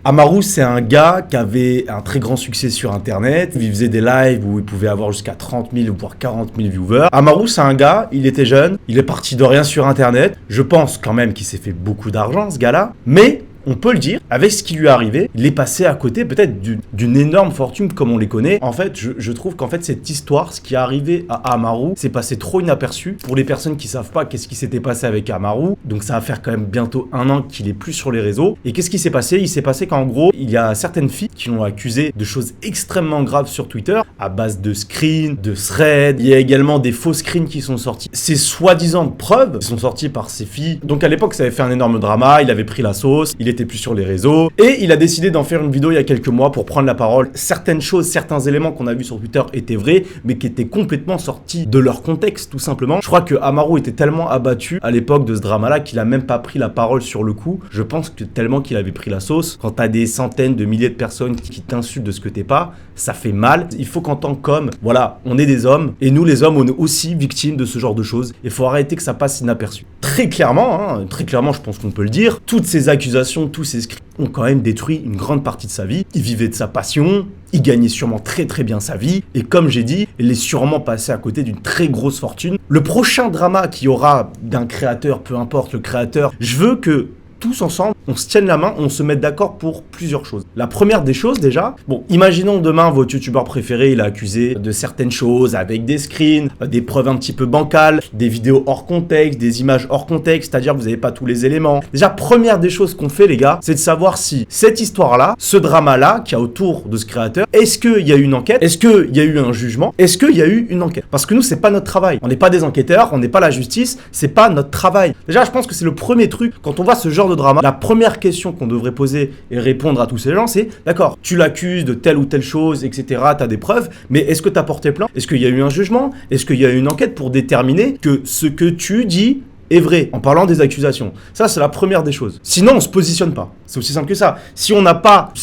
Amaru, c'est un gars qui avait un très grand succès sur Internet. Il faisait des lives où il pouvait avoir jusqu'à 30 000 voire 40 000 viewers. Amaru, c'est un gars, il était jeune, il est parti de rien sur Internet. Je pense quand même qu'il s'est fait beaucoup d'argent, ce gars-là. Mais on peut le dire, avec ce qui lui est arrivé, il est passé à côté peut-être d'une énorme fortune comme on les connaît. En fait, je trouve qu'en fait, cette histoire, ce qui est arrivé à Amaru, c'est passé trop inaperçu. Pour les personnes qui savent pas qu'est-ce qui s'était passé avec Amaru, donc ça va faire quand même bientôt 1 an qu'il est plus sur les réseaux. Et qu'est-ce qui s'est passé? Il s'est passé qu'en gros, il y a certaines filles qui l'ont accusé de choses extrêmement graves sur Twitter, à base de screens, de threads. Il y a également des faux screens qui sont sortis. Ces soi-disant preuves qui sont sorties par ces filles. Donc à l'époque, ça avait fait un énorme drama, il avait pris la sauce, il était plus sur les réseaux et il a décidé d'en faire une vidéo il y a quelques mois pour prendre la parole. Certaines choses, certains éléments qu'on a vus sur Twitter étaient vrais mais qui étaient complètement sortis de leur contexte tout simplement. Je crois que Amaru était tellement abattu à l'époque de ce drama-là qu'il a même pas pris la parole sur le coup. Je pense que tellement qu'il avait pris la sauce. Quand t'as des centaines de milliers de personnes qui t'insultent de ce que t'es pas, ça fait mal. Il faut qu'en tant qu'homme, voilà, on est des hommes et nous les hommes, on est aussi victimes de ce genre de choses. Il faut arrêter que ça passe inaperçu. Très clairement, je pense qu'on peut le dire, toutes ces accusations, tous ces scripts ont quand même détruit une grande partie de sa vie. Il vivait de sa passion, il gagnait sûrement très très bien sa vie, et comme j'ai dit, il est sûrement passé à côté d'une très grosse fortune. Le prochain drama qu'il y aura d'un créateur, peu importe le créateur, je veux que tous ensemble, on se tienne la main, on se mette d'accord pour plusieurs choses. La première des choses déjà, bon, imaginons demain votre youtubeur préféré, il est accusé de certaines choses avec des screens, des preuves un petit peu bancales, des vidéos hors contexte, des images hors contexte, c'est-à-dire que vous n'avez pas tous les éléments. Déjà, première des choses qu'on fait les gars, c'est de savoir si cette histoire-là, ce drama-là qu'il y a autour de ce créateur, est-ce qu'il y a eu une enquête? Est-ce qu'il y a eu un jugement? Est-ce qu'il y a eu une enquête? Parce que nous, c'est pas notre travail. On n'est pas des enquêteurs, on n'est pas la justice, c'est pas notre travail. Déjà, je pense que c'est le premier truc, quand on voit ce genre de drama, la première question qu'on devrait poser et répondre à tous ces gens, c'est d'accord, tu l'accuses de telle ou telle chose, etc. Tu as des preuves, mais est-ce que tu as porté plainte? Est-ce qu'il y a eu un jugement? Est-ce qu'il y a eu une enquête pour déterminer que ce que tu dis est vrai, en parlant des accusations? Ça, c'est la première des choses. Sinon, on se positionne pas. C'est aussi simple que ça. Si on n'a pas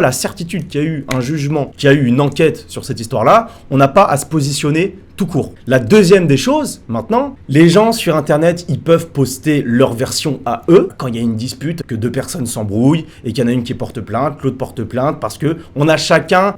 la certitude qu'il y a eu un jugement, qu'il y a eu une enquête sur cette histoire-là, on n'a pas à se positionner tout court. La deuxième des choses, maintenant, les gens sur Internet, ils peuvent poster leur version à eux quand il y a une dispute, que 2 personnes s'embrouillent et qu'il y en a une qui porte plainte, l'autre porte plainte parce que on a chacun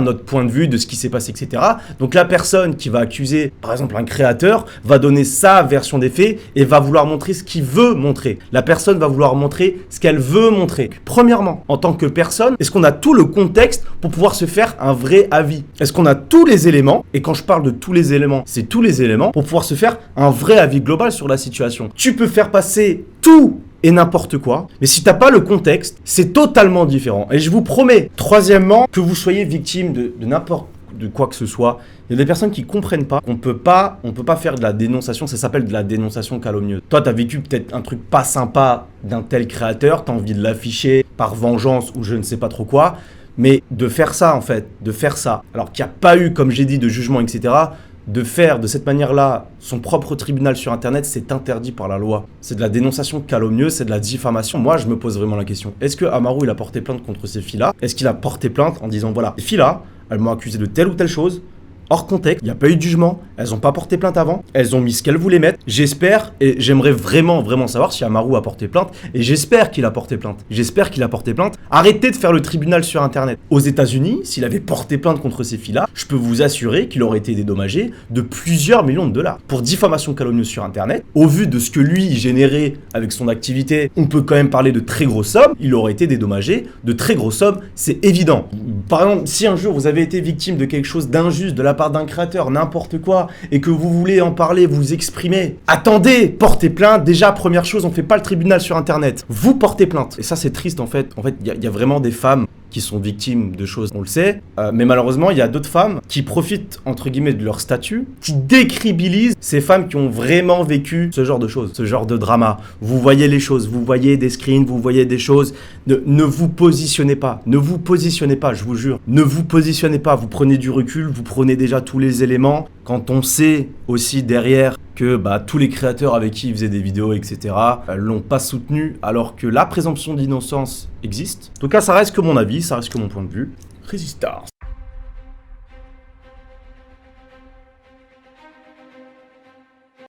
notre point de vue de ce qui s'est passé, etc. Donc la personne qui va accuser, par exemple un créateur, va donner sa version des faits et va vouloir montrer ce qu'il veut montrer. La personne va vouloir montrer ce qu'elle veut montrer. Premièrement, en tant que personne, est-ce qu'on a tout le contexte pour pouvoir se faire un vrai avis? Est-ce qu'on a tous les éléments? Et quand je parle de tous les éléments, c'est tous les éléments pour pouvoir se faire un vrai avis global sur la situation. Tu peux faire passer tout et n'importe quoi, mais si t'as pas le contexte, c'est totalement différent. Et je vous promets, troisièmement, que vous soyez victime de n'importe de quoi que ce soit, il y a des personnes qui comprennent pas qu'on peut pas faire de la dénonciation, ça s'appelle de la dénonciation calomnieuse. Toi, t'as vécu peut-être un truc pas sympa d'un tel créateur, t'as envie de l'afficher par vengeance ou je ne sais pas trop quoi, mais de faire ça en fait, alors qu'il n'y a pas eu, comme j'ai dit, de jugement, etc., de faire de cette manière-là son propre tribunal sur Internet, c'est interdit par la loi. C'est de la dénonciation calomnieuse, c'est de la diffamation. Moi, je me pose vraiment la question. Est-ce que Amaru, il a porté plainte contre ces filles-là? Est-ce qu'il a porté plainte en disant, voilà, ces filles-là, elles m'ont accusé de telle ou telle chose, hors contexte, il n'y a pas eu de jugement, elles n'ont pas porté plainte avant, elles ont mis ce qu'elles voulaient mettre. J'espère, et j'aimerais vraiment savoir si Amaru a porté plainte, et j'espère qu'il a porté plainte. Arrêtez de faire le tribunal sur Internet. Aux États-Unis, s'il avait porté plainte contre ces filles-là, je peux vous assurer qu'il aurait été dédommagé de plusieurs millions de dollars. Pour diffamation calomnieuse sur Internet, au vu de ce que lui générait avec son activité, on peut quand même parler de très grosses sommes, il aurait été dédommagé de très grosses sommes, c'est évident. Par exemple, si un jour vous avez été victime de quelque chose d'injuste de la part d'un créateur, n'importe quoi, et que vous voulez en parler, vous exprimer, attendez, portez plainte. Déjà, première chose, on fait pas le tribunal sur Internet. Vous portez plainte. Et ça, c'est triste en fait. Il y a vraiment des femmes qui sont victimes de choses, on le sait, mais malheureusement, il y a d'autres femmes qui profitent, entre guillemets, de leur statut, qui décribilisent ces femmes qui ont vraiment vécu ce genre de choses, ce genre de drama. Vous voyez les choses, vous voyez des screens, vous voyez des choses, ne vous positionnez pas, je vous jure, ne vous positionnez pas, vous prenez du recul, vous prenez déjà tous les éléments, quand on sait aussi derrière que tous les créateurs avec qui ils faisaient des vidéos, etc., l'ont pas soutenu, alors que la présomption d'innocence existe. En tout cas, ça reste que mon avis, ça reste que mon point de vue. Resistance.